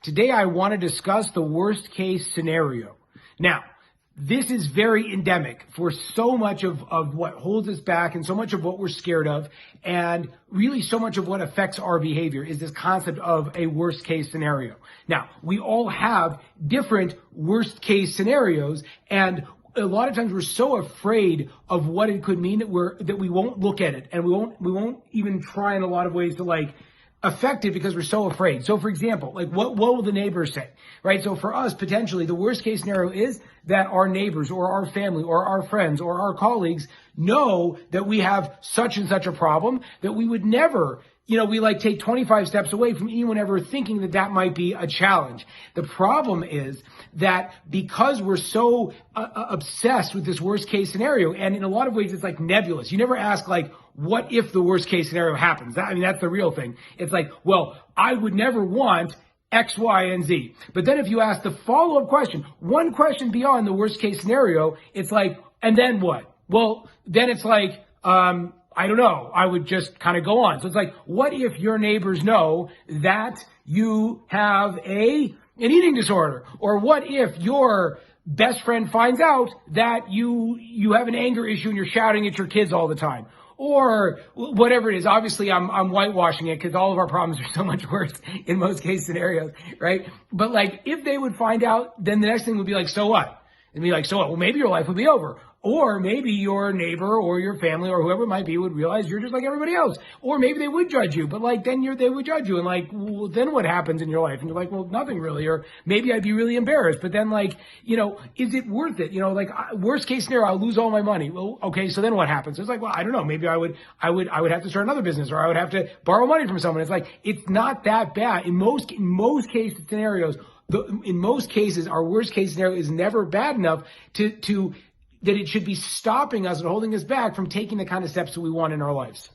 Today, I want to discuss the worst case scenario. Now, this is very endemic for so much of what holds us back and so much of what we're scared of. And really so much of what affects our behavior is this concept of a worst case scenario. Now, we all have different worst case scenarios, and a lot of times we're so afraid of what it could mean that we won't look at it, and we won't even try in a lot of ways to affect it because we're so afraid. So for example, what will the neighbors say, right? So for us, potentially the worst case scenario is that our neighbors or our family or our friends or our colleagues know that we have such and such a problem that we would never, we take 25 steps away from anyone ever thinking that might be a challenge. The problem is that because we're so obsessed with this worst case scenario, and in a lot of ways it's nebulous. You never ask what if the worst case scenario happens? That's the real thing. It's I would never want X, Y, and Z. But then if you ask the follow-up question, one question beyond the worst case scenario, it's and then what? Well, then it's I don't know. I would just kind of go on. So it's what if your neighbors know that you have an eating disorder? Or what if your best friend finds out that you have an anger issue and you're shouting at your kids all the time? Or whatever it is. Obviously, I'm whitewashing it because all of our problems are so much worse in most case scenarios, right? But if they would find out, then the next thing would be so what? And be so what? Well, maybe your life would be over. Or maybe your neighbor or your family or whoever it might be would realize you're just like everybody else. Or maybe they would judge you, but then they would judge you. And well, then what happens in your life? And you're well, nothing really. Or maybe I'd be really embarrassed. But then is it worth it? Worst case scenario, I'll lose all my money. Well, okay, so then what happens? It's well, I don't know. Maybe I would have to start another business, or I would have to borrow money from someone. It's it's not that bad. In most case scenarios, in most cases, our worst case scenario is never bad enough to that it should be stopping us and holding us back from taking the kind of steps that we want in our lives.